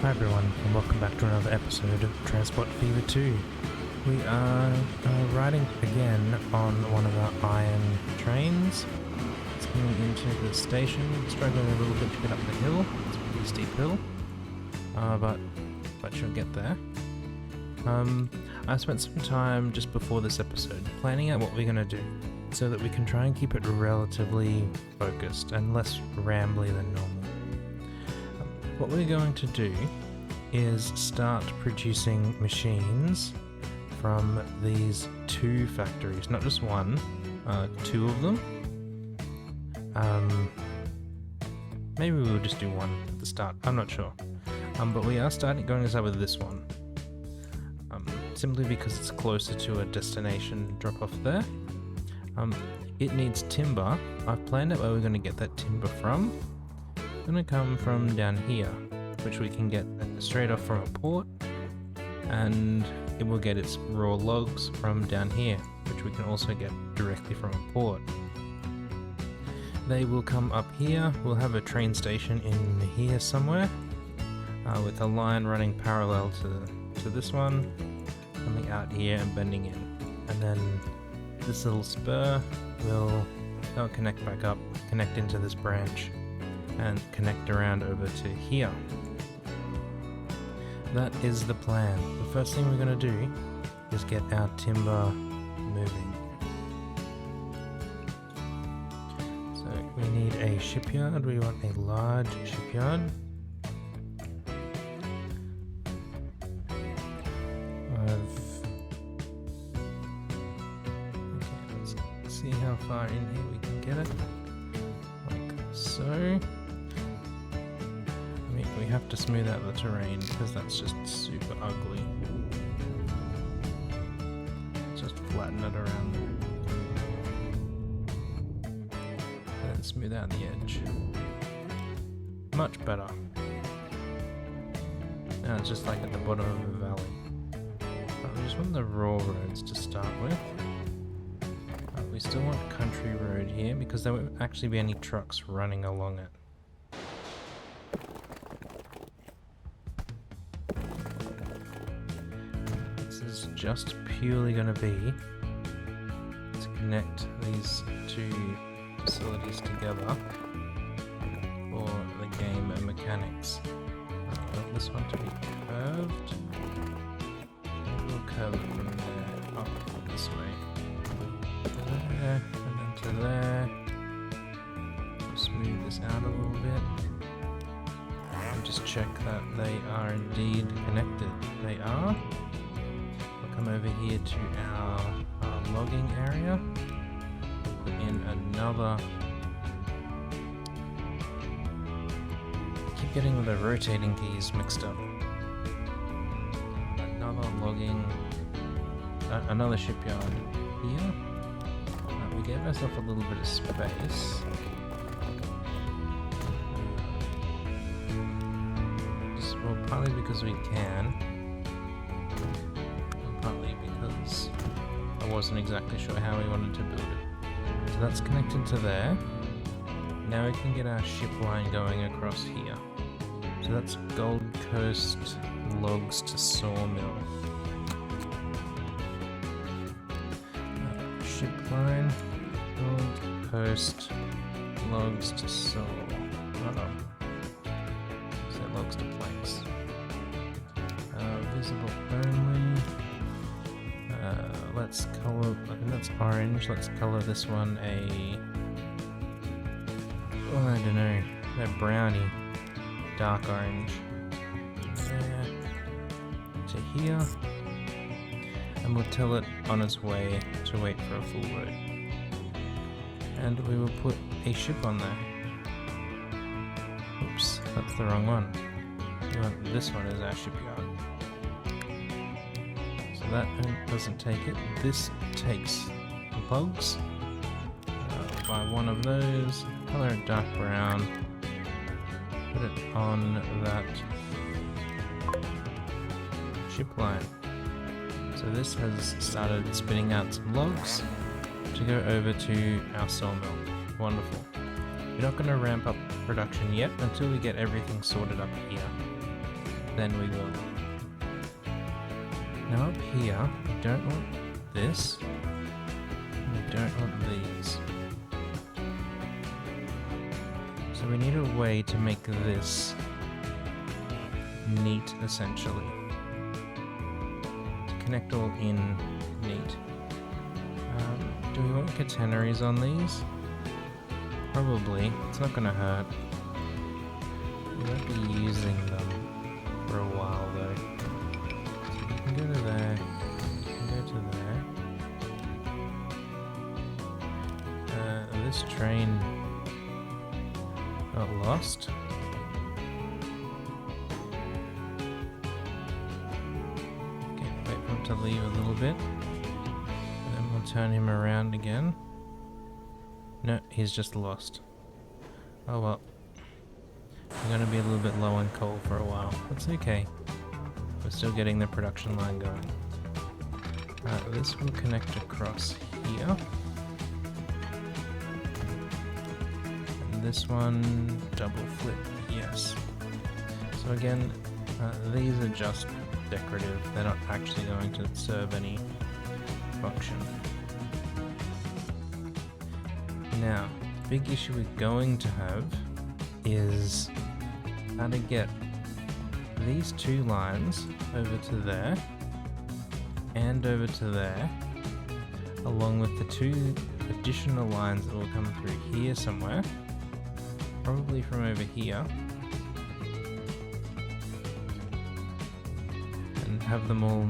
Hi everyone, and welcome back to another episode of Transport Fever 2. We are riding again on one of our iron trains. It's coming into the station, struggling a little bit to get up the hill. It's a pretty steep hill, but she'll get there. I spent some time just before this episode planning out what we're going to do, so that we can try and keep it relatively focused and less rambly than normal. What we're going to do is start producing machines from these two factories, not just one, two of them. Maybe we'll just do one at the start, I'm not sure. But we are going to start with this one, simply because it's closer to a destination drop off there. It needs timber. I've planned out where we're going to get that timber from. It's going to come from down here, which we can get straight off from a port, and it will get its raw logs from down here, which we can also get directly from a port. They will come up here. We'll have a train station in here somewhere, with a line running parallel to this one, coming out here and bending in, and then this little spur they'll connect back up, connect into this branch, and connect around over to here. That is the plan. The first thing we're going to do is get our timber moving. So we need a shipyard. We want a large shipyard. Okay, let's see how far in here we can get it. Like so. We have to smooth out the terrain because that's just super ugly. Just flatten it around there. And smooth out the edge. Much better. Now it's just like at the bottom of a valley. We just want the raw roads to start with. We still want country road here because there won't actually be any trucks running along it. Just purely going to be to connect these two facilities together for the game and mechanics. I want this one to be curved. We'll curve it from there up this way to there, and then to there. We'll smooth this out a little bit and just check that they are indeed connected. They are. Come over here to our logging area, put in another, keep getting the rotating keys mixed up, another logging, another shipyard here. We gave ourselves a little bit of space, well, partly because we can, I wasn't exactly sure how we wanted to build it. So that's connected to there. Now we can get our ship line going across here. So that's Gold Coast logs to sawmill. Ship line, Gold Coast logs to saw. So logs to planks. Visible only. Let's color, I think that's orange. Let's color this one I don't know, a brownie, dark orange. There to here, and we'll tell it on its way to wait for a full load. And we will put a ship on there. Oops, that's the wrong one. We want this one as our shipyard. That doesn't take it. This takes logs. Buy one of those, color it dark brown, put it on that ship line. So this has started spitting out some logs to go over to our sawmill. Wonderful. We're not going to ramp up production yet until we get everything sorted up here. then we will. Now up here, we don't want this, and we don't want these. So we need a way to make this neat, essentially. To connect all in neat. Do we want catenaries on these? Probably. It's not going to hurt. We won't be using them for a while though. So you can go to there, you can go to there. This train got lost. Okay, wait for him to leave a little bit. And then we'll turn him around again. No, he's just lost. Oh well. We're going to be a little bit low on coal for a while. That's okay. We're still getting the production line going. This will connect across here. And this one, double flip, yes. So again, these are just decorative. They're not actually going to serve any function. Now, the big issue we're going to have is how to get these two lines over to there and over to there, along with the two additional lines that will come through here somewhere, probably from over here, and have them all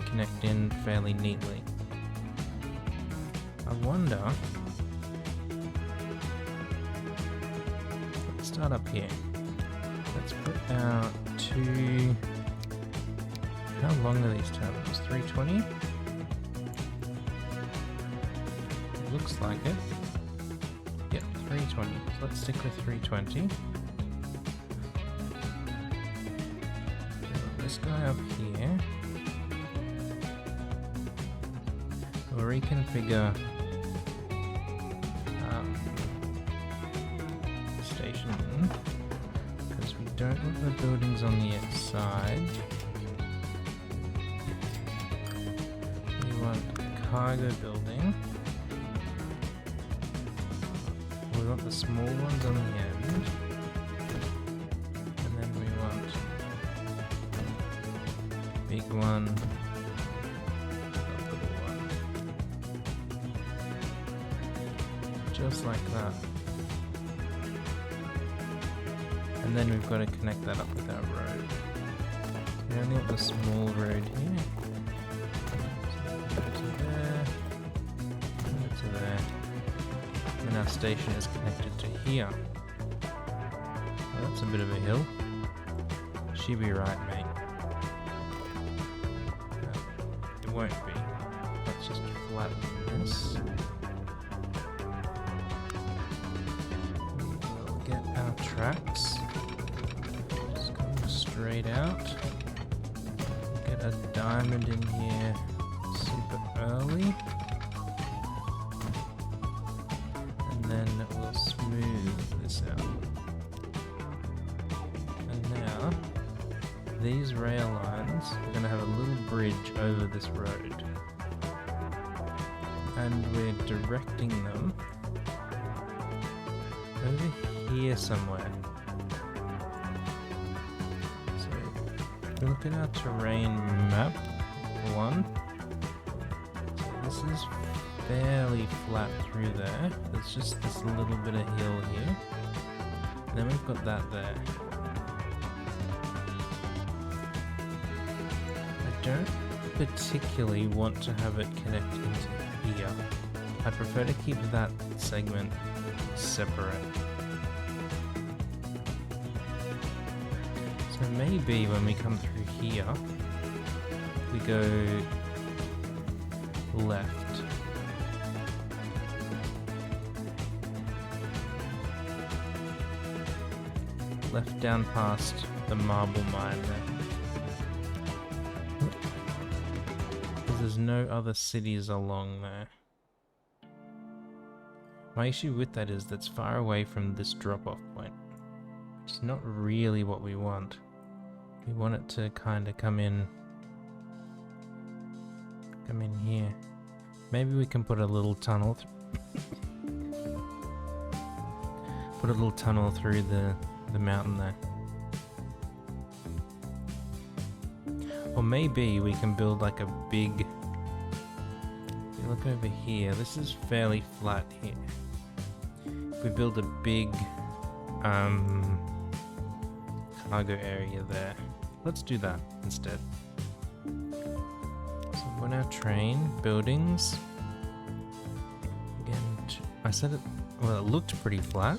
connect in fairly neatly. I wonder, let's start up here. Let's put our two, how long are these turbines? 320? Looks like it. Yep, 320. So let's stick with 320. This guy up here. We'll reconfigure station. Don't want the buildings on the outside. We want a cargo building. We want the small ones on the end. And then we want a big one, a little one. Just like that. And then we've got to connect that up with our road. We only want the small road here. Go to there. Go to there. And then our station is connected to here. Well, that's a bit of a hill. She be right, mate. No, it won't be. Let's just flatten this. We'll get our tracks. Straight out. Get a diamond in here super early. And then we'll smooth this out. And now, these rail lines are going to have a little bridge over this road. And we're directing them over here somewhere. Look at our terrain map, 1. So this is fairly flat through there. There's just this little bit of hill here. And then we've got that there. I don't particularly want to have it connect into here. I prefer to keep that segment separate. So maybe when we come through here, we go left. Left down past the marble mine there. Because there's no other cities along there. My issue with that is that's far away from this drop-off point. Which is not really what we want. We want it to kind of come in here. Maybe we can put a little tunnel put a little tunnel through the mountain there. Or maybe we can build like a big... If you look over here, this is fairly flat here. If we build a big cargo area there. Let's do that instead. So we're now train buildings. Again, I said it, well, it looked pretty flat.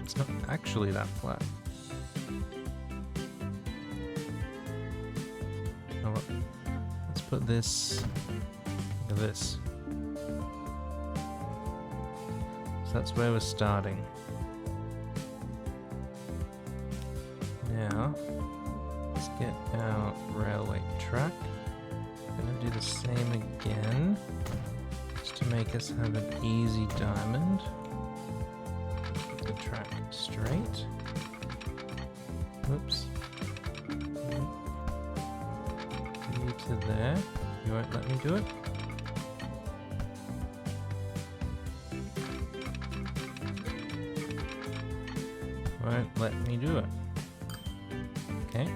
It's not actually that flat. Oh, well, let's put this, look at this. So that's where we're starting. Now, let's get our railway track. Gonna do the same again, just to make us have an easy diamond. Put the track straight. Whoops. You to there. You won't let me do it? Won't let me do it. Okay,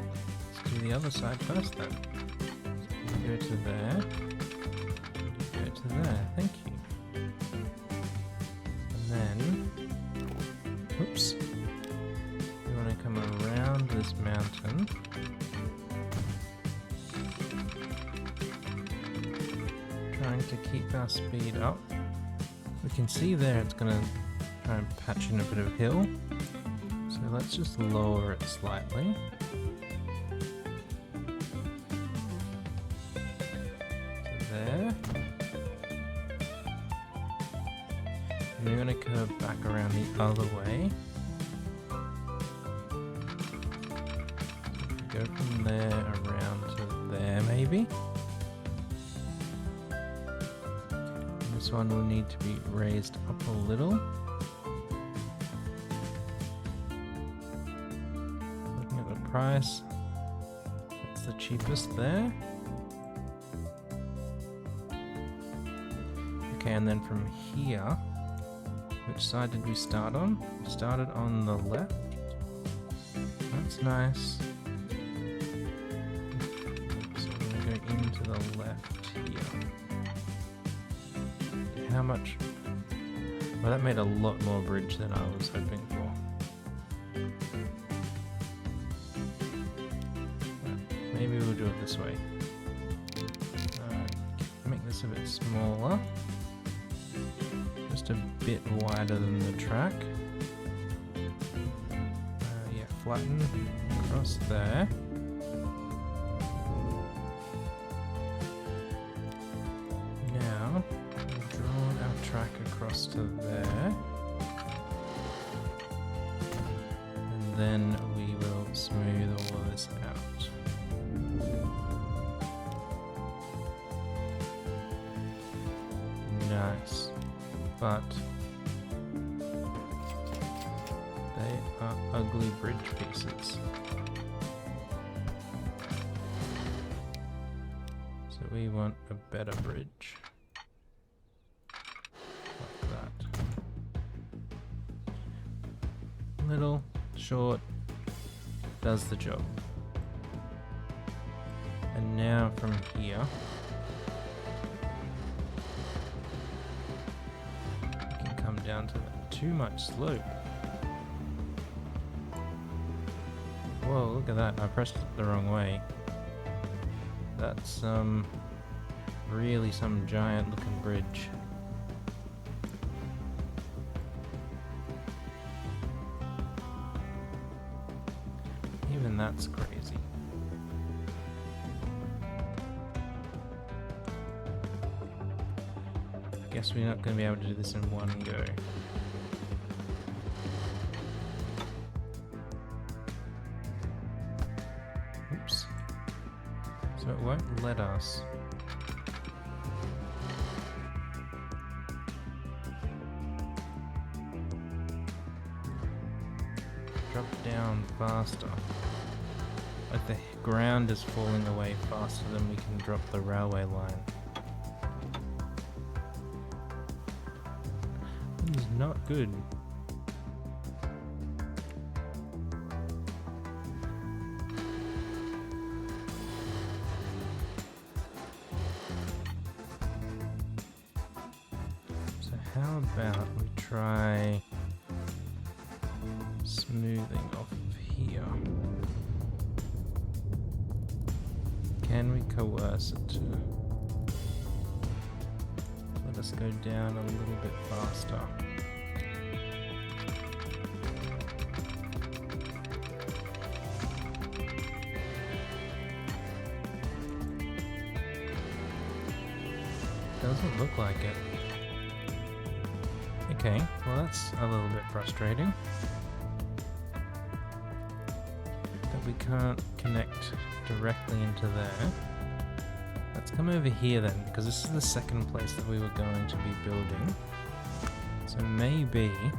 let's do the other side first then. You go to there. You go to there. Thank you. And then, oops. We want to come around this mountain. Trying to keep our speed up. We can see there it's going to try and patch in a bit of hill. So let's just lower it slightly. So there. And we're going to curve back around the other way. Go from there around to there maybe. And this one will need to be raised up a little. Price. That's the cheapest there. Okay, and then from here, which side did we start on? We started on the left. That's nice. So we're going to go into the left here. How much? Well, that made a lot more bridge than I was hoping for. Maybe we'll do it this way. Make this a bit smaller. Just a bit wider than the track. Yeah, flatten across there. Now, we'll draw our track across to there. And then we will smooth all of this out. Nice, but they are ugly bridge pieces. So we want a better bridge. Like that. Little, short, does the job. And now from here, down to too much slope. Whoa, look at that. I pressed it the wrong way. That's really some giant looking bridge. Even that's crazy. Guess we're not going to be able to do this in one go. Oops. So it won't let us. drop down faster. Like the ground is falling away faster than we can drop the railway line. This is not good. So how about we try smoothing off of here? Can we coerce it to let us go down a little bit faster? Doesn't look like it. Okay, well that's a little bit frustrating. That we can't connect directly into there. Let's come over here then, because this is the second place that we were going to be building. So maybe if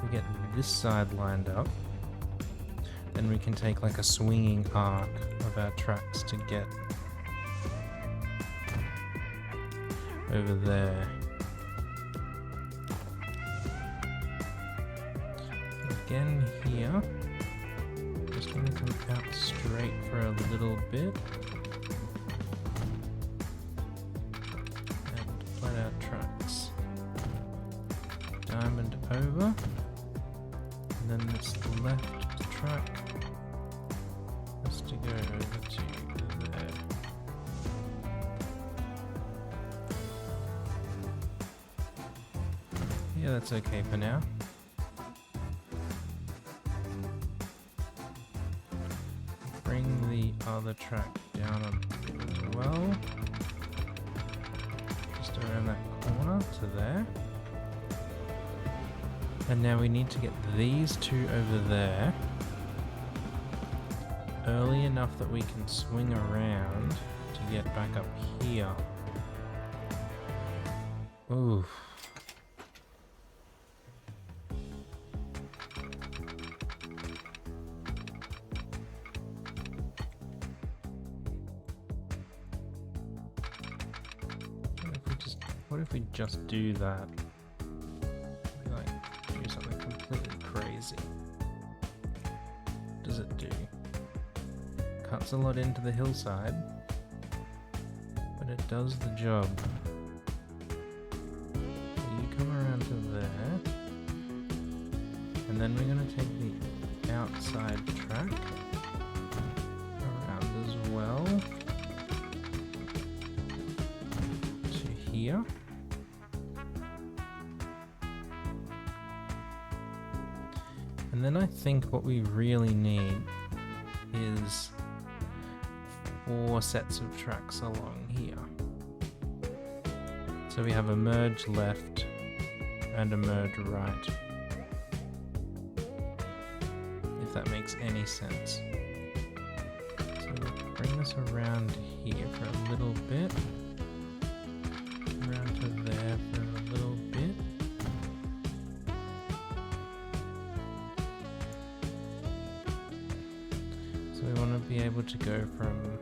we get this side lined up, then we can take like a swinging arc of our tracks to get over there. Again here. Just going to come out straight for a little bit and let our tracks diamond over, and then this left track has to go over to there. Yeah, that's okay for now. Bring the other track down a bit as well. Just around that corner to there. And now we need to get these two over there early enough that we can swing around to get back up here. Ooh. What if we just do that? Like, do something completely crazy. What does it do? Cuts a lot into the hillside, but it does the job. So you come around to there, and then we're going to take the outside track around as well to here. And then I think what we really need is 4 sets of tracks along here. So we have a merge left and a merge right. If that makes any sense. So we'll bring this around here for a little bit. Around to there for a little bit. So we want to be able to go from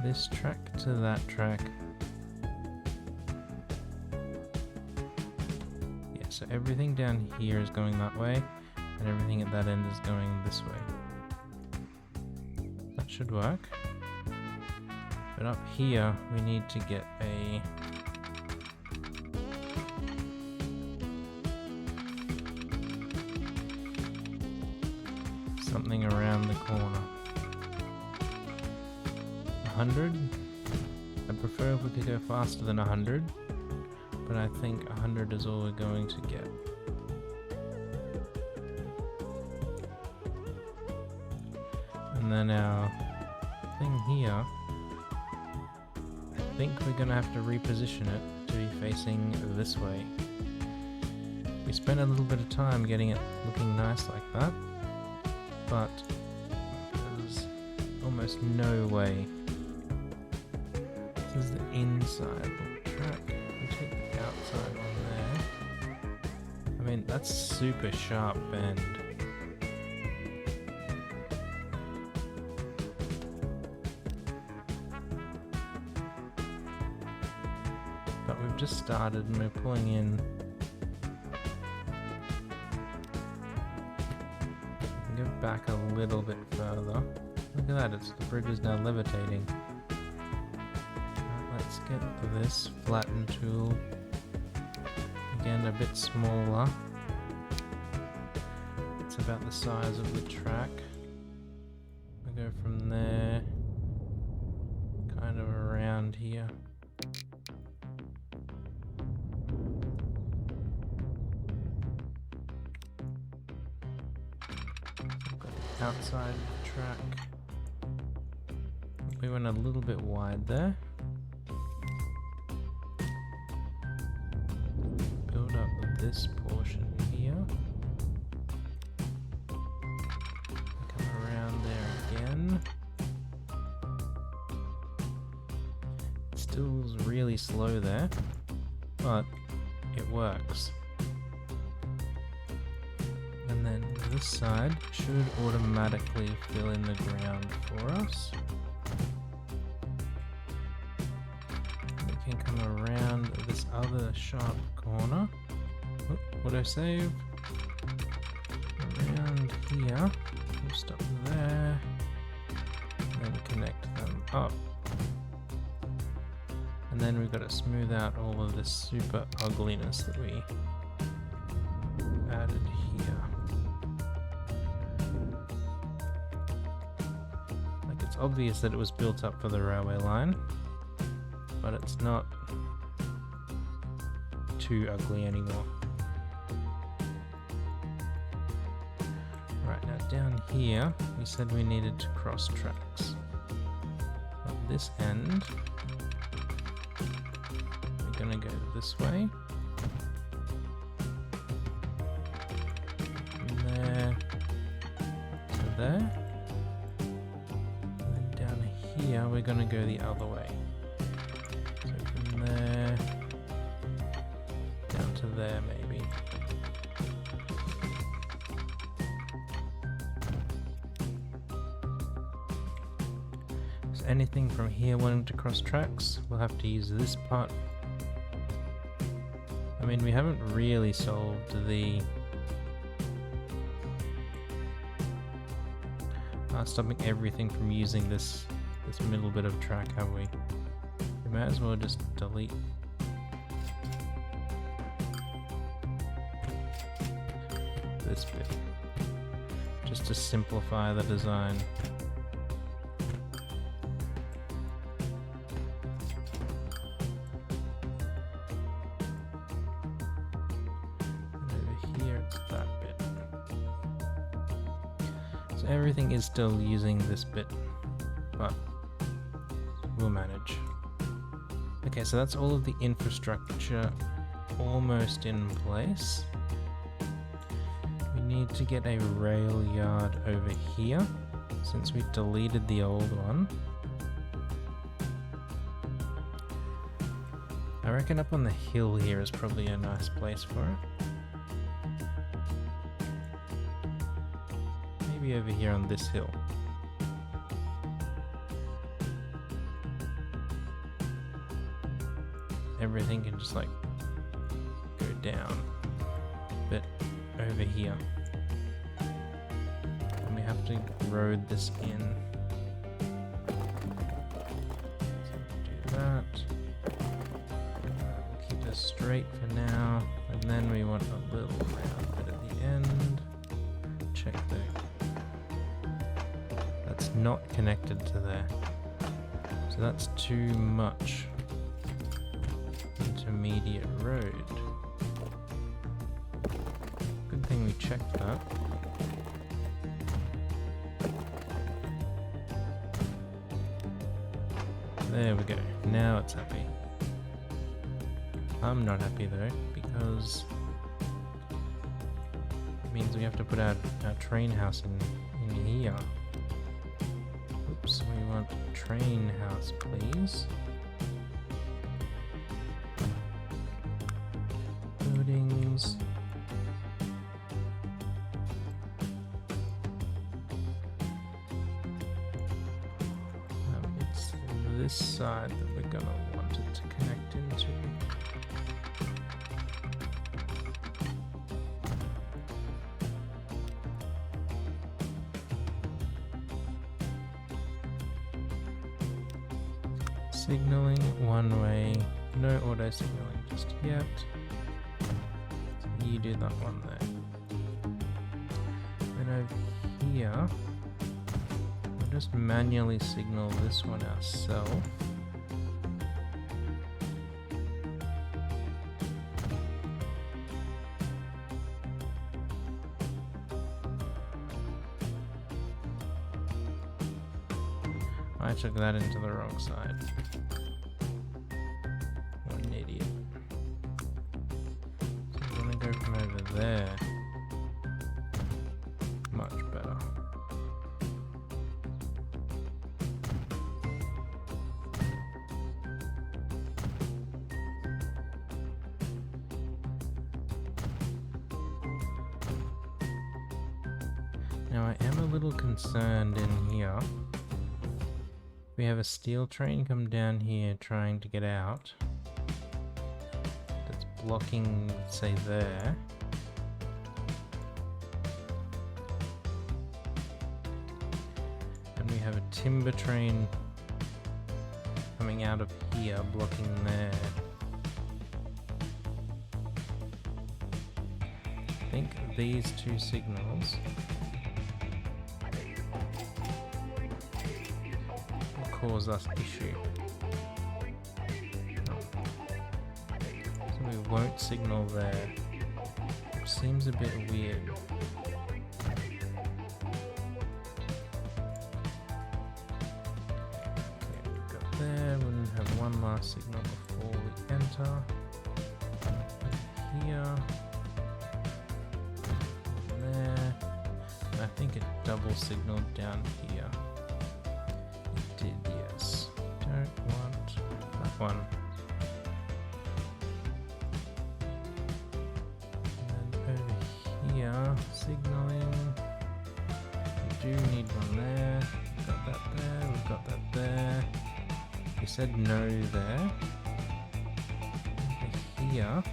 this track to that track. Yeah, so everything down here is going that way, and everything at that end is going this way. That should work. But up here, we need to get a something around the corner. 100? I'd prefer if we could go faster than 100, but I think 100 is all we're going to get. And then our thing here, I think we're going to have to reposition it to be facing this way. We spent a little bit of time getting it looking nice like that, but there's almost no way is the inside of the track. We take the outside on there. I mean, that's super sharp bend. But we've just started and we're pulling in. Go back a little bit further. Look at that, the bridge is now levitating. Let's get this flatten tool. Again, a bit smaller. It's about the size of the track. We go from there, kind of around here. Outside the track. We went a little bit wide there. Build up this portion here. Come around there again. It still is really slow there, but it works. And then this side should automatically fill in the ground for us. We can come around this other sharp corner. Autosave. Around here. We'll stop there. And connect them up. And then we've got to smooth out all of this super ugliness that we added here. It's obvious that it was built up for the railway line, but it's not too ugly anymore. Right, now down here, we said we needed to cross tracks. At this end, we're gonna go this way. From there to there. Here we're going to go the other way. So from there down to there maybe. So anything from here wanting to cross tracks, we'll have to use this part. I mean, we haven't really solved the stopping everything from using this middle bit of track, have we? We might as well just delete this bit, just to simplify the design. And over here it's that bit. So everything is still using this bit, but we'll manage. Okay, so that's all of the infrastructure almost in place. We need to get a rail yard over here, since we deleted the old one. I reckon up on the hill here is probably a nice place for it. Maybe over here on this hill. Everything can just like go down, but over here, and we have to road this in. So do that. We'll keep this straight for now, and then we want a little round bit at the end. Check that's not connected to there, so that's too much. Intermediate road. Good thing we checked that. There we go. Now it's happy. I'm not happy though, because it means we have to put our train house in here. Oops, we want train house, please. this side that we're gonna want it to connect into. Signaling one way, no auto signaling just yet. So you do that one there. Then over here, we'll just manually signal this one ourselves. I took that into the wrong side. What an idiot. So I'm gonna go from over there. Much better. Now I am a little concerned in here. We have a steel train come down here trying to get out. That's blocking, say, there. And we have a timber train coming out of here, blocking there. I think these two signals cause us issue. So we won't signal there, which seems a bit weird. Okay, we've got there, we'll have one last signal before we enter. Here, there, and I think it double signaled down here. Yes. Don't want that one. And then over here, signaling. We do need one there. We've got that there. We've got that there. We said no there. Over here.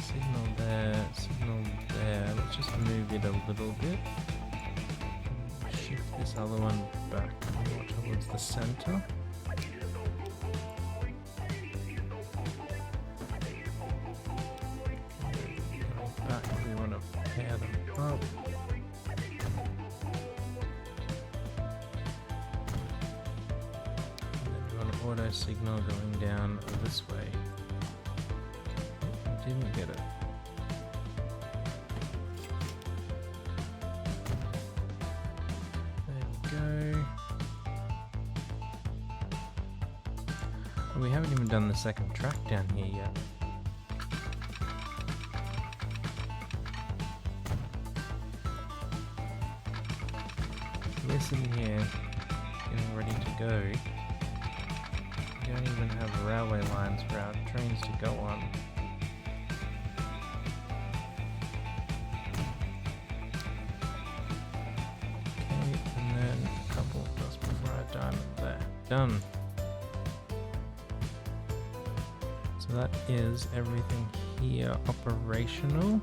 Signal there. Signal there. Let's just move it a little bit. Shift this other one back more towards the center. Going back, we want to pair them up. And then we want an auto signal going down this way. Oh, didn't get it. We haven't even done the second track down here yet. We're sitting here getting ready to go. We don't even have railway lines for our trains to go on. Okay, and then a couple just before our diamond there. Done. So that is everything here operational.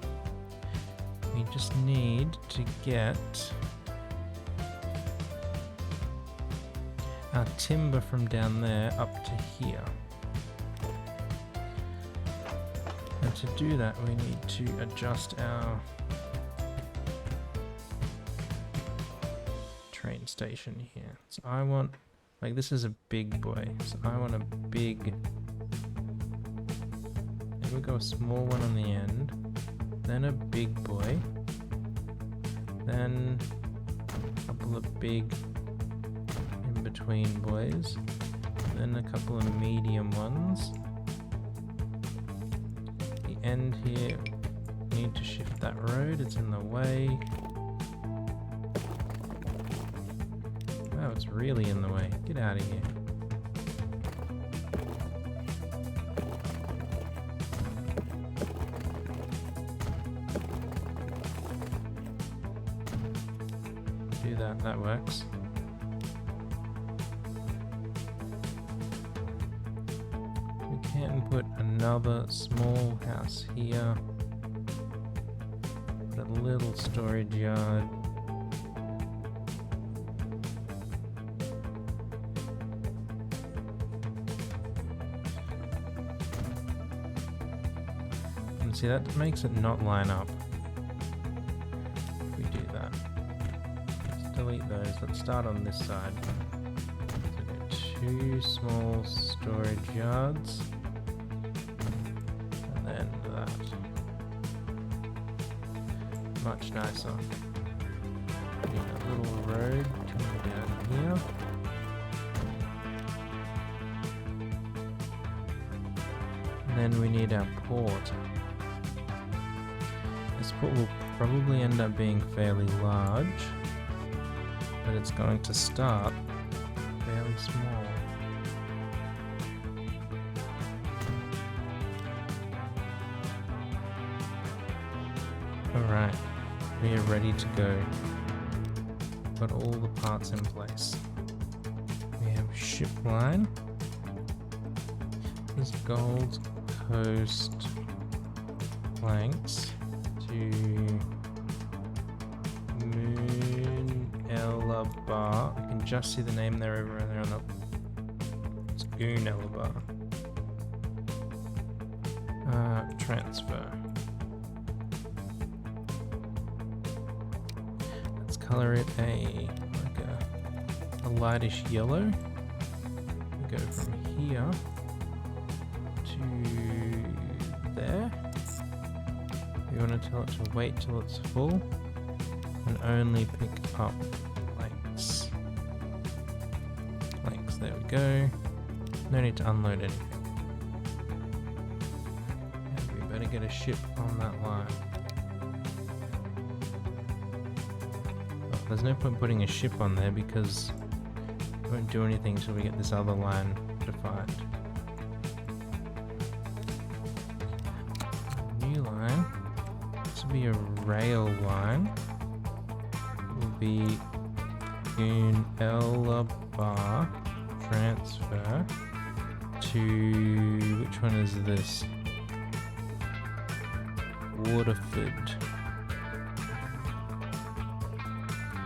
We just need to get our timber from down there up to here. And to do that, we need to adjust our train station here. So I want, like, this is a big boy, so I want a big. We'll go a small one on the end, then a big boy, then a couple of big in between boys, then a couple of medium ones. The end here, need to shift that road, it's in the way. Wow, it's really in the way. Get out of here. That works. put another small house here. A little storage yard. And see, that makes it not line up. If we do that. Let's delete those. Let's start on this side. So 2 small storage yards. And then that. Much nicer. A little road coming down here. And then we need our port. This port will probably end up being fairly large, but it's going to start fairly small. Alright, we are ready to go. Got all the parts in place. We have ship line. There's Gold Coast planks to Moon Elabar. You can just see the name there over there on the... It's Goon Elabar. Transfer. Color it a lightish yellow. We go from here to there. We want to tell it to wait till it's full and only pick up planks. Planks, there we go. No need to unload anything. And we better get a ship on that line. There's no point putting a ship on there because it won't do anything until we get this other line defined. New line. This will be a rail line. It will be in Elabar transfer to... which one is this? Waterford.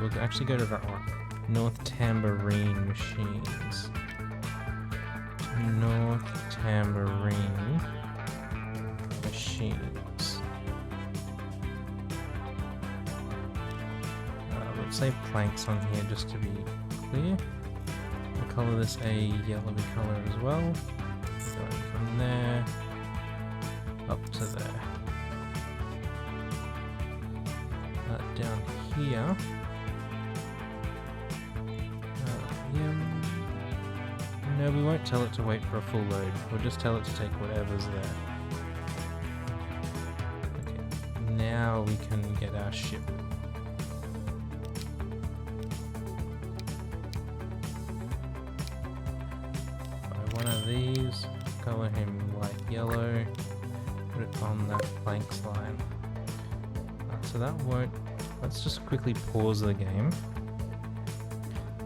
We'll actually go to that one. North Tambourine Machines. North Tambourine Machines. Let's say planks on here just to be clear. We'll colour this a yellowy colour as well. Going from there up to there. Down here. No, we won't tell it to wait for a full load. We'll just tell it to take whatever's there. Okay, now we can get our ship. Buy one of these, color him light yellow, put it on that planks line. So that won't... Let's just quickly pause the game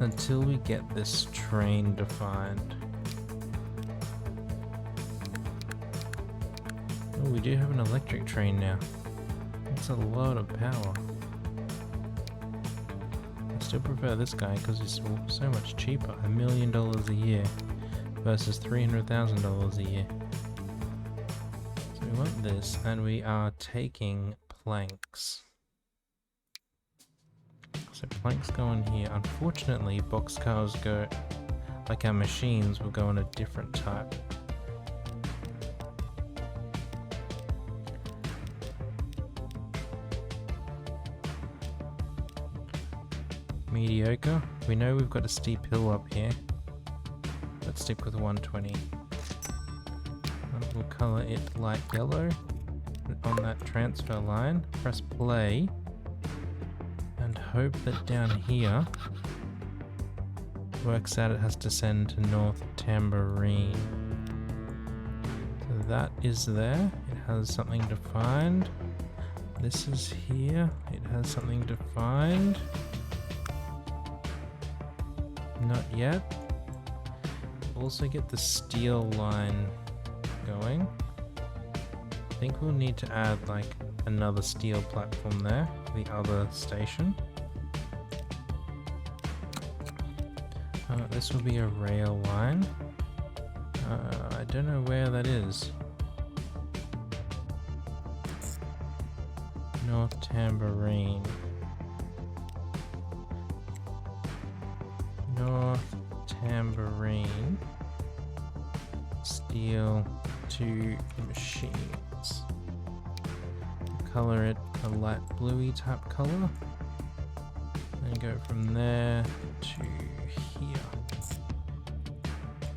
until we get this train defined. Oh, we do have an electric train now. That's a lot of power. I still prefer this guy because he's so much cheaper. $1 million a year versus $300,000 a year. So we want this, and we are taking planks. So planks go in here. Unfortunately, boxcars go, like our machines, will go on a different type. Mediocre. We know we've got a steep hill up here. Let's stick with 120. We'll colour it light yellow. Put it on that transfer line. Press play. And hope that down here works out it has to send to North Tambourine. So that is there. It has something defined. This is here. It has something defined. Not yet. Also get the steel line going. I think we'll need to add like another steel platform there for the other station. This will be a rail line. I don't know where that is. North Tambourine. North Tambourine. Steel to machines. Color it a light bluey type color. And go from there to here.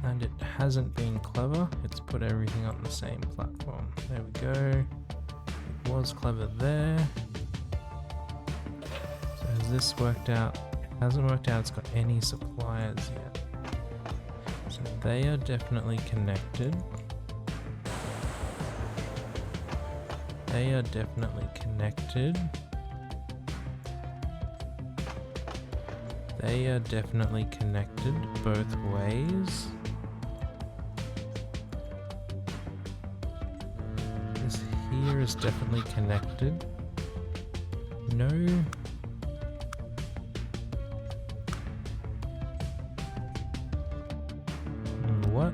And it hasn't been clever, it's put everything on the same platform. There we go. It was clever there. So has this worked out? It hasn't worked out, it's got any suppliers yet. So they are definitely connected. They are definitely connected. They are definitely connected both ways. This here is definitely connected. No. What?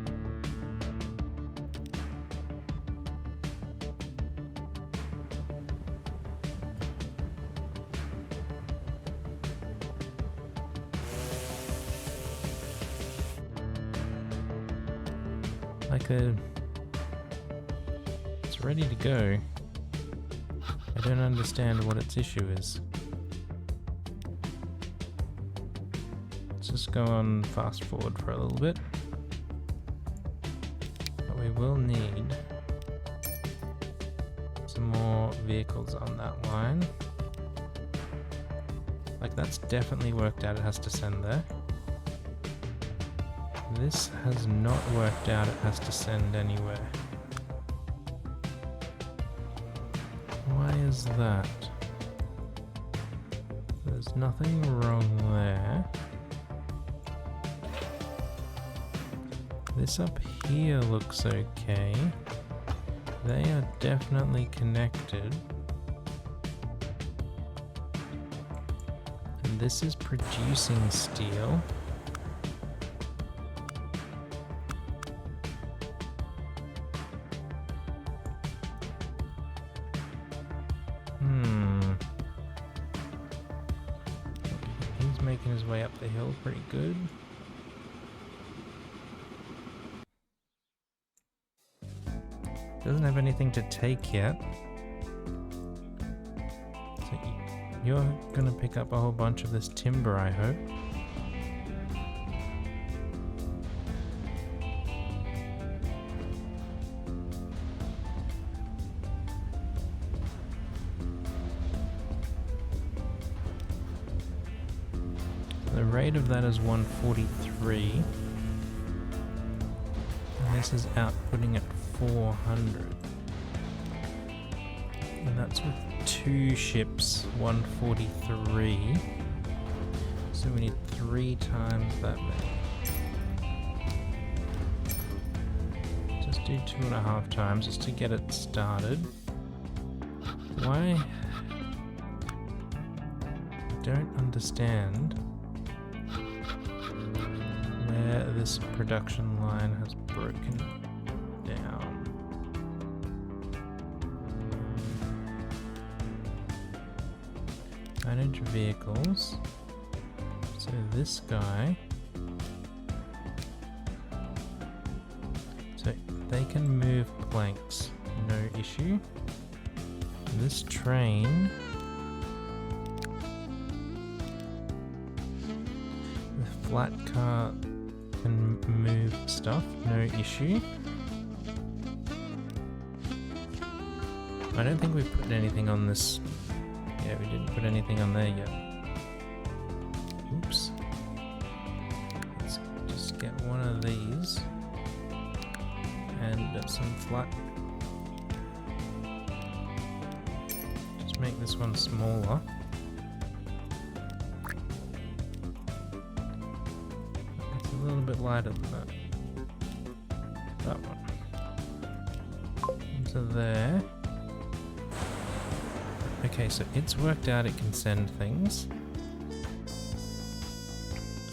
It's ready to go. I don't understand what its issue is. Let's just go on fast forward for a little bit. But we will need some more vehicles on that line. Like that's definitely worked out, it has to send there. This has not worked out, it has to send anywhere. Why is that? There's nothing wrong there. This up here looks okay. They are definitely connected. And this is producing steel. He's making his way up the hill pretty good. Doesn't have anything to take yet. So you're gonna pick up a whole bunch of this timber, I hope. The rate of that is 143. And this is outputting at 400. And that's with 2 ships, 143. So we need 3 times that many. Just do 2.5 times just to get it started. Why? I don't understand where this production line has broken down. Manage vehicles. So this guy. So they can move planks, no issue. This train. The flat car can move stuff, no issue. I don't think we've put anything on this. Yeah, we didn't put anything on there yet. Oops. Let's just get one of these. And some flat. Just make this one smaller. It's a little bit lighter than that. That one. to there. Okay, so it's worked out it can send things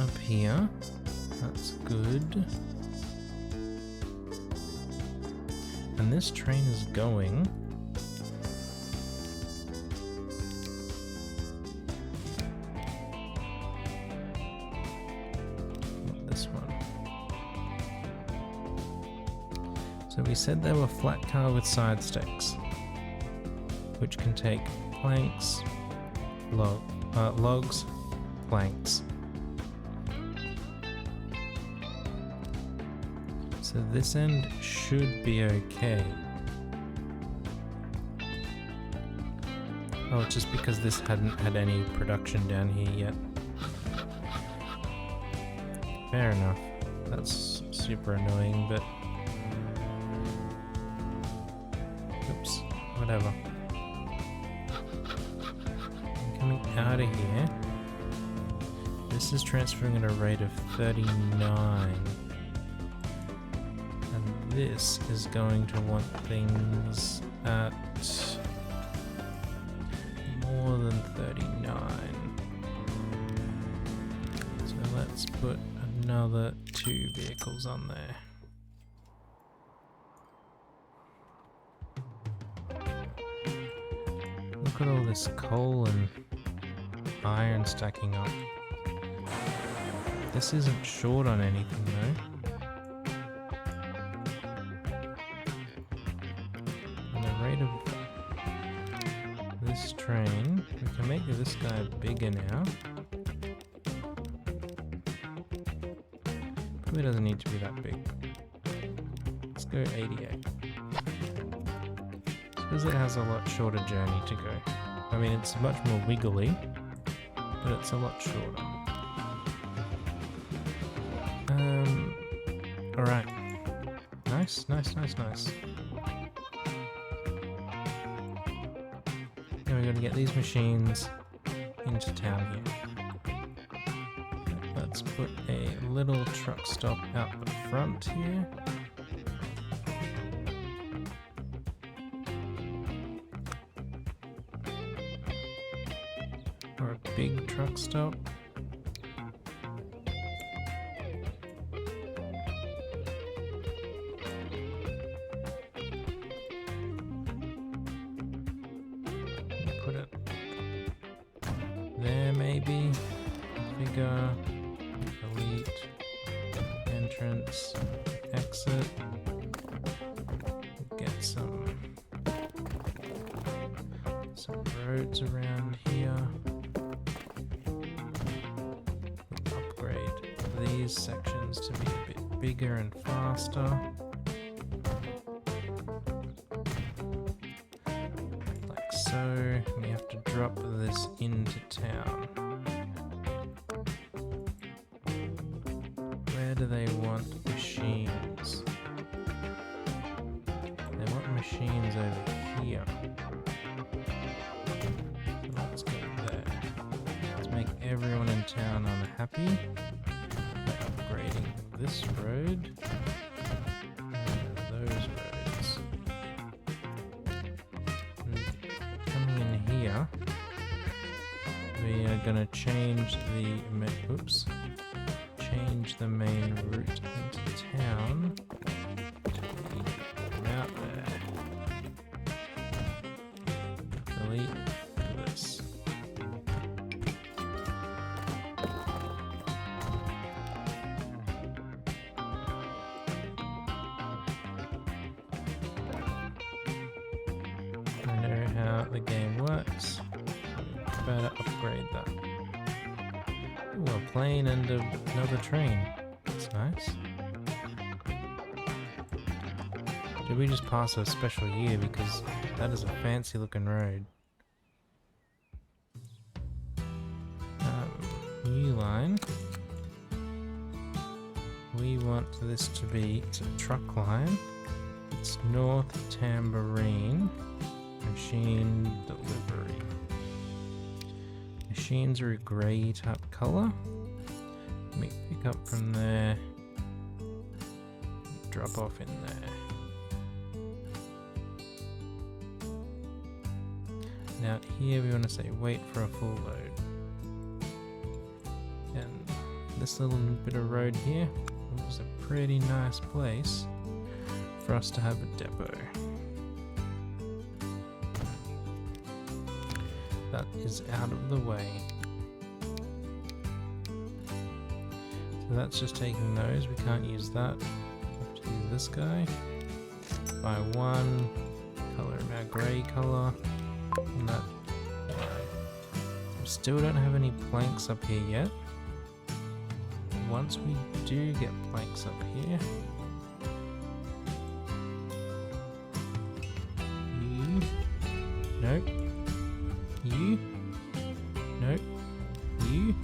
up here. That's good. And this train is going. Not this one. So we said they were flat car with side stacks, which can take planks, logs, planks. So this end should be okay. Oh, it's just because this hadn't had any production down here yet. Fair enough. That's super annoying, but... Oops, whatever. Coming out of here. This is transferring at a rate of 39. And this is going to want things at more than 39. So let's put another 2 vehicles on there. Look at all this coal and iron stacking up. This isn't short on anything though. And the rate of this train, we can make this guy bigger now. Probably doesn't need to be that big. Let's go 88. Because it has a lot shorter journey to go. I mean, it's much more wiggly, but it's a lot shorter. Alright. Nice, nice, nice, nice. Now we're going to get these machines into town here. Let's put a little truck stop out the front here. Or a big truck stop. Put it there maybe. Figure, elite, entrance, exit. Get some roads around here. Upgrade these sections to be a bit bigger and faster. Like so. We have to drop this into town. Where do they want machines? They want machines over here. Let's go there. Let's make everyone in town unhappy by upgrading this road and those roads. And coming in here, we are going to change the main route into town to be out there. Delete this. I know how the game works. Better upgrade that. Ooh, a plane and another train. That's nice. Did we just pass a special year? Because that is a fancy looking road. New line. We want this to be, it's a truck line. It's North Tambourine Machine Delivery. Machines are a grey type colour. Let me pick up from there. Drop off in there. Now here we want to say wait for a full load. And this little bit of road here was a pretty nice place for us to have a depot. That is out of the way. So that's just taking those, we can't use that. We have to use this guy. Buy one, color him our grey colour. And that. We still don't have any planks up here yet. Once we do get planks up here, you, nope, you, nope, you.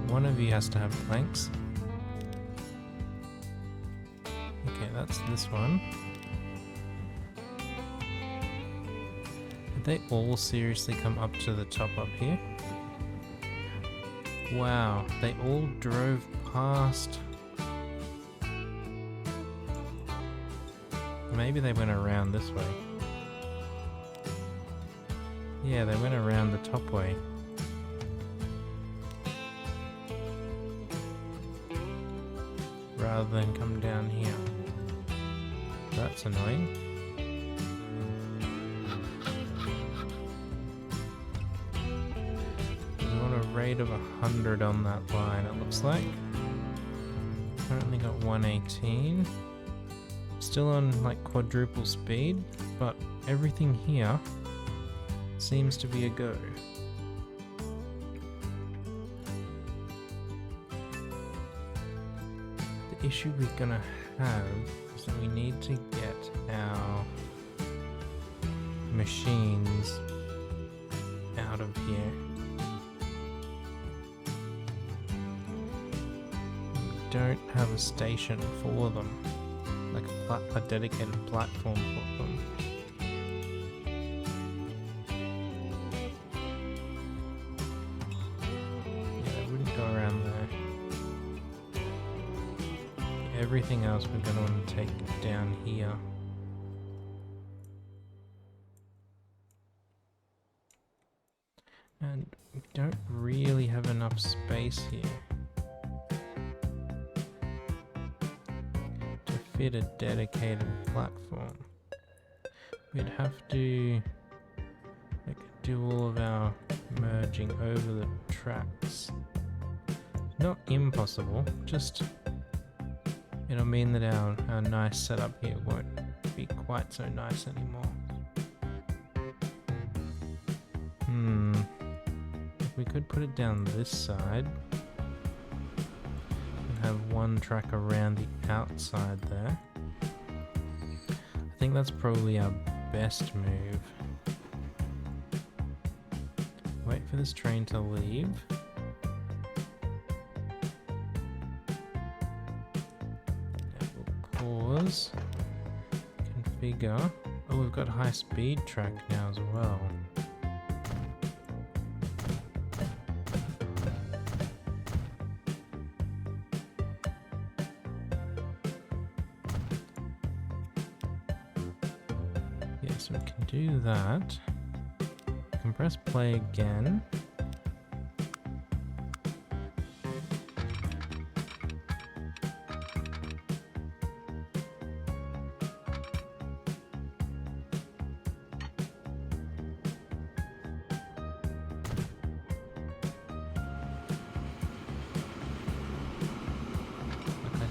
One of you has to have planks. Okay, that's this one. Did they all seriously come up to the top up here? Wow, they all drove past. Maybe they went around this way. Yeah, they went around the top way. Rather than come down here. That's annoying. We want a rate of 100 on that line, it looks like. Currently got 118. Still on like quadruple speed, but everything here seems to be a go. The issue we're gonna have is that we need to get our machines out of here. We don't have a station for them, like a dedicated platform for them. Yeah, I wouldn't go around there. Everything else we're going to want to take down here. And we don't really have enough space here to fit a dedicated platform. We'd have to do all of our merging over the tracks. Not impossible, just it'll mean that our nice setup here won't be quite so nice anymore. If we could put it down this side and have one track around the outside there, I think that's probably our best move. Wait for this train to leave. Pause, configure. Oh, we've got high speed track now as well. Yes, we can do that. We can press play again.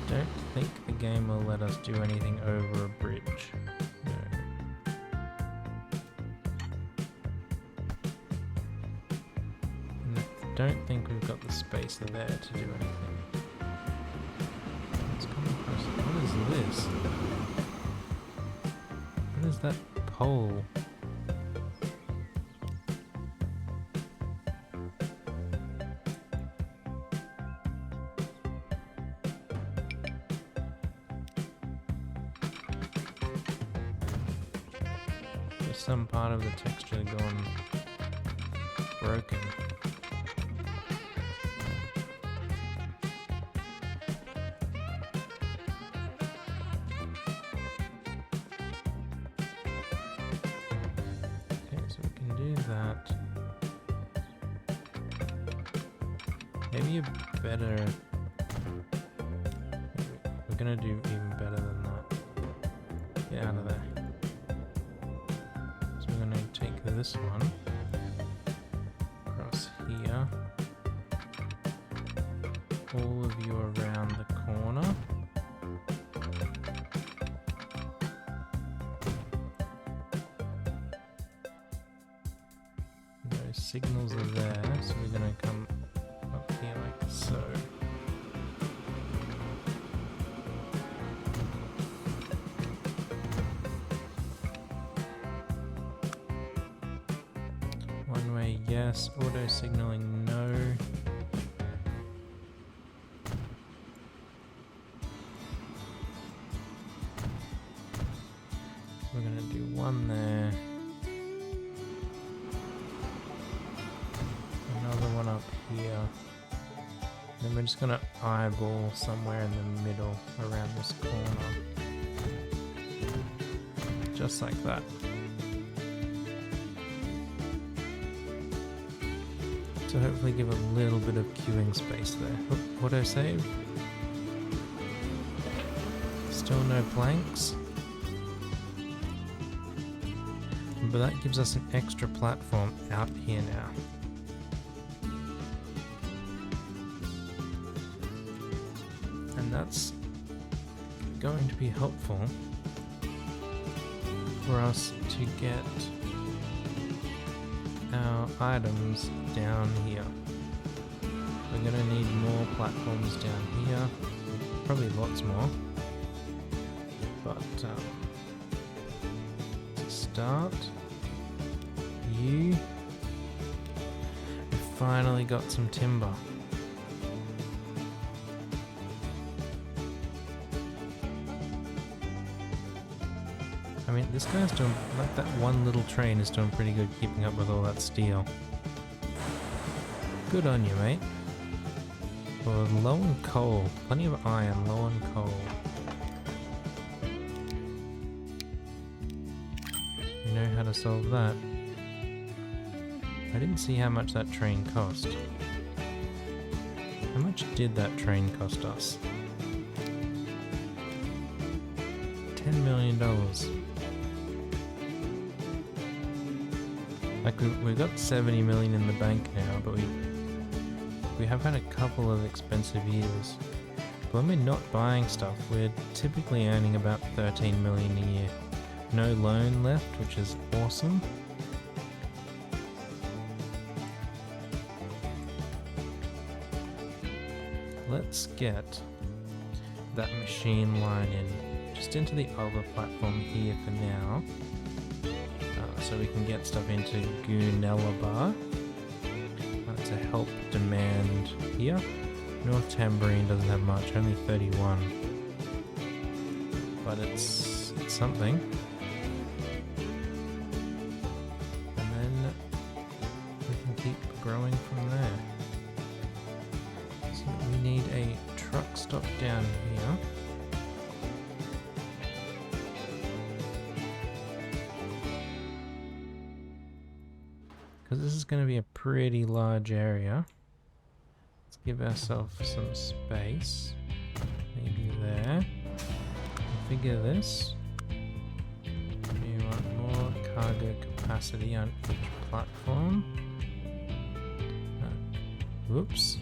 I don't think the game will let us do anything over a bridge. No. And I don't think we've got the space there to do anything. Let's come across. What is this? What is that pole? Some part of the texture gone broken. Maybe you better... We're gonna do even better than that. Get out of there. So we're gonna take this one across here. All of you around the corner. Those signals are there, so we're gonna come up here like so. One way, yes. Auto signaling, no. We're gonna do one there. Another one up here. Then we're just gonna eyeball somewhere in the middle around this corner. Just like that. To hopefully give a little bit of queuing space there. Oh, auto save. Still no planks. But that gives us an extra platform out here now. And that's going to be helpful for us to get our items down here. We're going to need more platforms down here, probably lots more, but to start, we finally got some timber. I mean, this guy's doing, like that one little train is doing pretty good keeping up with all that steel. Good on you, mate. Well, low on coal. Plenty of iron, low on coal. You know how to solve that. I didn't see how much that train cost. How much did that train cost us? $10 million. Like we've got 70 million in the bank now, but we have had a couple of expensive years. But when we're not buying stuff, we're typically earning about 13 million a year. No loan left, which is awesome. Let's get that machine line in, just into the other platform here for now. So we can get stuff into Goonellabah to help demand here. North Tambourine doesn't have much, only 31. But it's something. And then we can keep growing from there. So we need a truck stop down here. Because this is going to be a pretty large area. Let's give ourselves some space. Maybe there. Configure this. We want more cargo capacity on each platform. Whoops.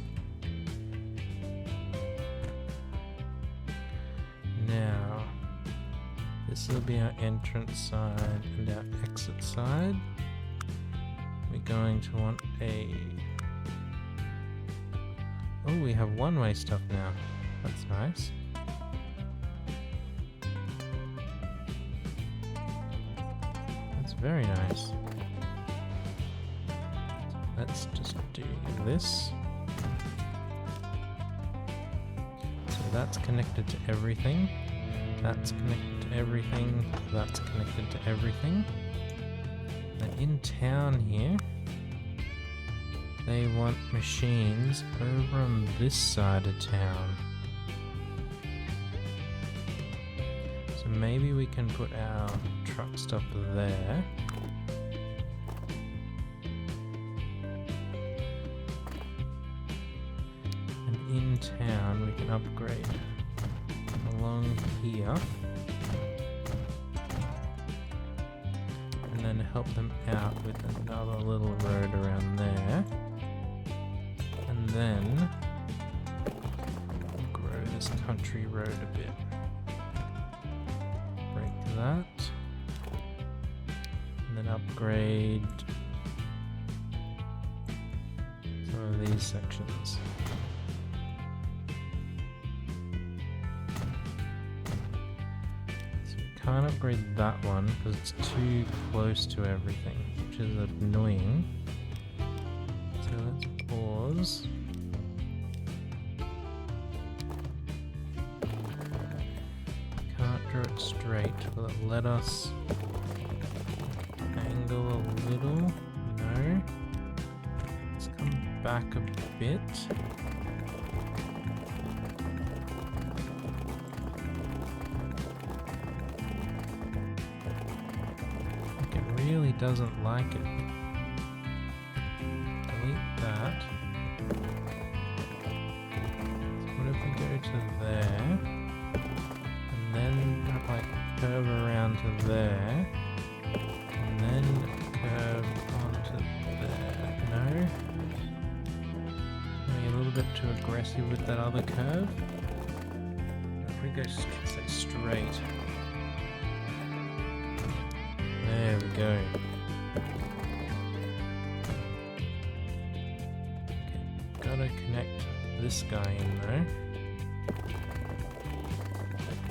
Now, this will be our entrance side and our exit side. We're going to want a... Oh, we have one-way stuff now. That's nice. That's very nice. Let's just do this. So that's connected to everything. That's connected to everything. That's connected to everything. And in town here, they want machines over on this side of town. So maybe we can put our truck stop there. in town, we can upgrade along here. And then help them out with another little road around there. And then grow this country road a bit. Break that. And then upgrade some of these sections. So we can't upgrade that one because it's too close to everything, which is annoying. So let's pause. Can't draw it straight. Will it let us angle a little? No. Let's come back a bit. Like it really doesn't like it. Delete that. So what if we go to there? And then like curve around to there. And then curve onto there. No? Maybe a little bit too aggressive with that other curve. If we go say straight. There we go. Okay, gotta connect this guy in though.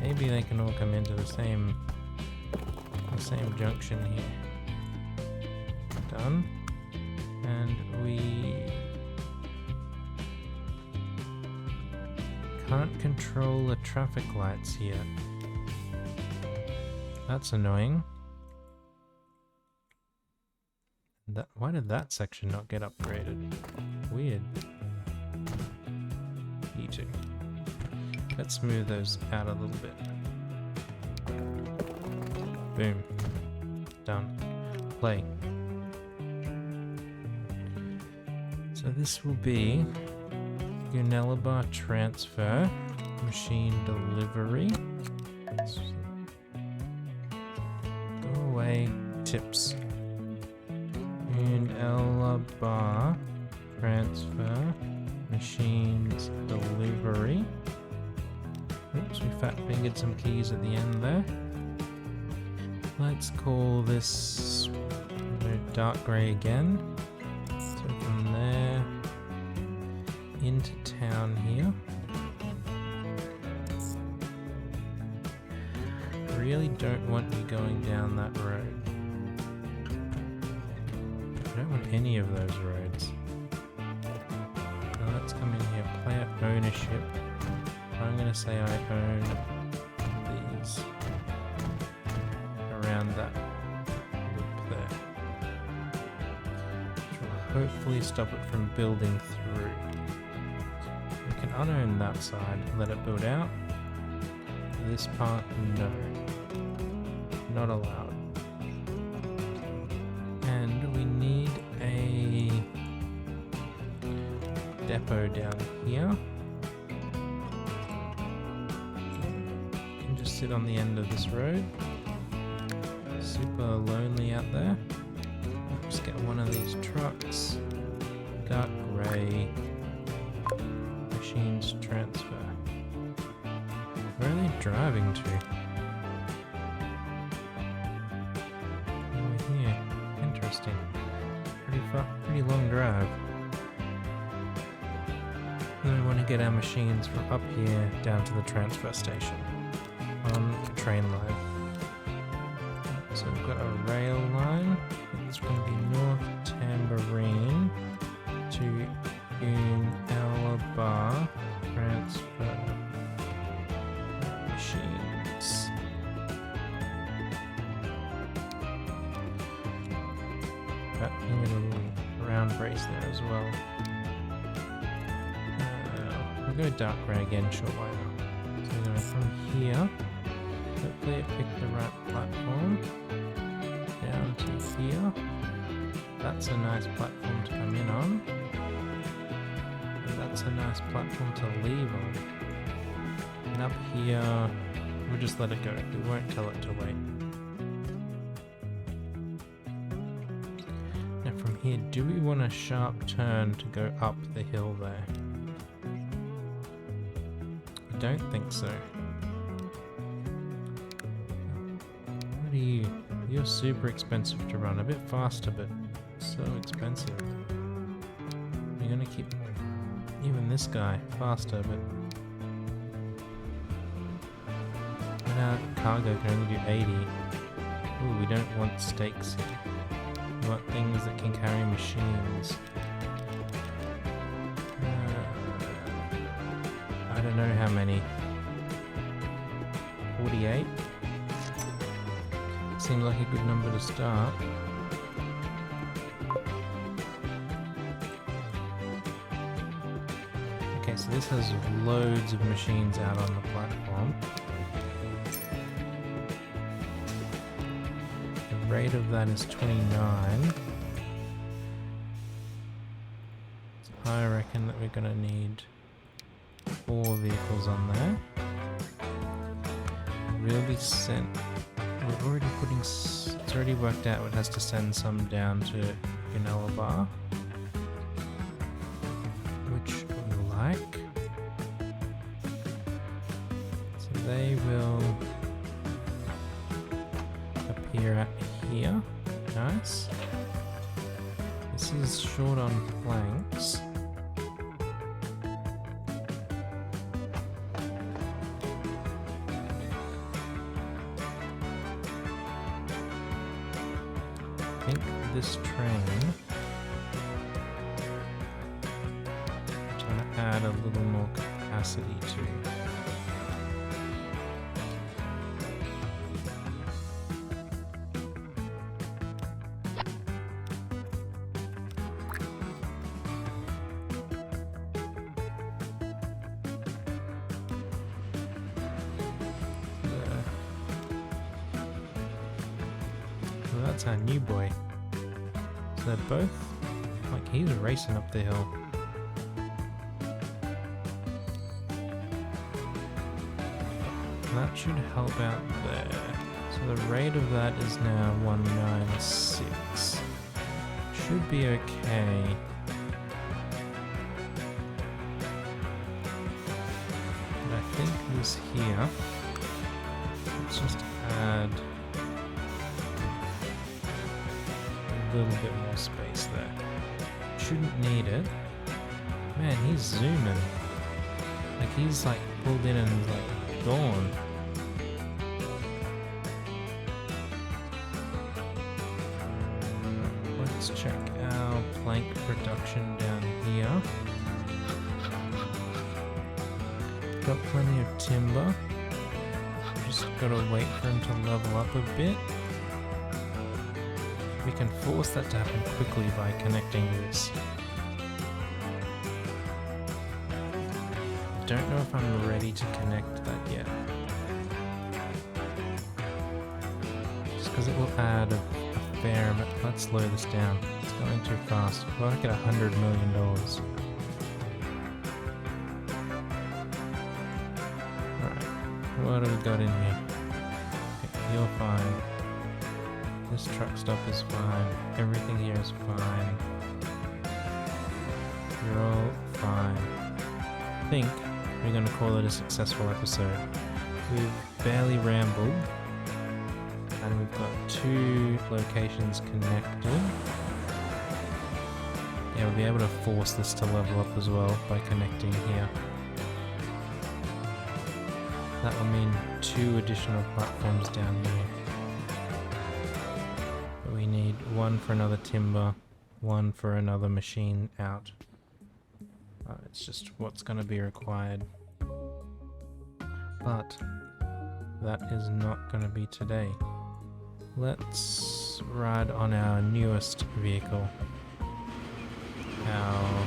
Maybe they can all come into the same junction here. Done. And we can't control the traffic lights here. That's annoying. Why did that section not get upgraded? Weird. E2. Let's smooth those out a little bit. Boom. Done. Play. So this will be Unelibar transfer, machine delivery. Go away, tips. Unelibar transfer, machines delivery. Oops, we fat fingered some keys at the end there. Let's call this dark grey again. So from there into town here. Really don't want you going down that road. I don't want any of those roads. Now let's come in here, player ownership. I'm going to say I own these around that loop there. Which will hopefully stop it from building through. We can unown that side, let it build out. This part, no. Not allowed. And we need a depot down here. Sit on the end of this road. Super lonely out there. Just get one of these trucks. Dark grey. Machines transfer. Where are they driving to? Over here. Interesting. Pretty long drive. Then we want to get our machines from up here down to the transfer station. On the train line. So we've got a rail line. It's going to be North Tambourine to Unelibar transfer machines. Got a little round brace there as well. We'll go dark grey again, short while. So we're going to come here. Hopefully it picked the right platform. Down to here. That's a nice platform to come in on. And what's a nice platform to leave on? And up here, we'll just let it go. We won't tell it to wait. Now from here, do we want a sharp turn to go up the hill there? I don't think so. What are you? You're super expensive to run. A bit faster, but so expensive. You're gonna keep even this guy faster, but our cargo can only do 80. Ooh, we don't want stakes here. We want things that can carry machines. I don't know how many. 48? Seems like a good number to start. Okay, so this has loads of machines out on the platform. The rate of that is 29. So I reckon that we're gonna need 4 vehicles on there. We'll be sent. We're already putting. It's already worked out. It has to send some down to Gunelabar, which we like. So they will appear at here. Nice. This is short on planks. I think this train, I'm trying to add a little more capacity to. Well, that's our new boy. So they're both, like, he's racing up the hill. That should help out there. So the rate of that is now 196. Should be okay. But I think this here, let's just add a little bit more space there. Shouldn't need it. Man, he's zooming. Like, he's like pulled in and like gone. Let's check our plank production down here. Got plenty of timber. Just gotta wait for him to level up a bit. We can force that to happen quickly by connecting this. Don't know if I'm ready to connect that yet. Just because it will add a fair amount. Let's slow this down. It's going too fast. We're like at $100 million. Alright, what have we got in here? Okay, you're fine. This truck stop is fine. Everything here is fine. You're all fine. I think we're going to call it a successful episode. We've barely rambled. And we've got 2 locations connected. Yeah, we'll be able to force this to level up as well by connecting here. That will mean 2 additional platforms down here. But we need 1 for another timber, 1 for another machine out. It's just what's going to be required. But that is not going to be today. Let's ride on our newest vehicle. Our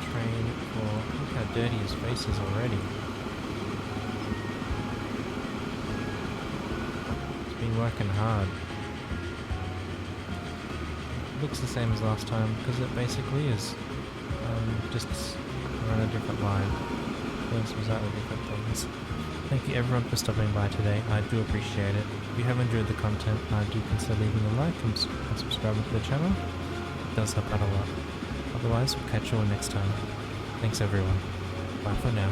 train for... Look how dirty his face is already. It's been working hard. Looks the same as last time because it basically is. Just on a different line. Those bizarrely different things. Thank you everyone for stopping by today. I do appreciate it. If you have enjoyed the content, do consider leaving a like and subscribing to the channel. It does help out a lot. Otherwise, we'll catch you all next time. Thanks everyone. Bye for now.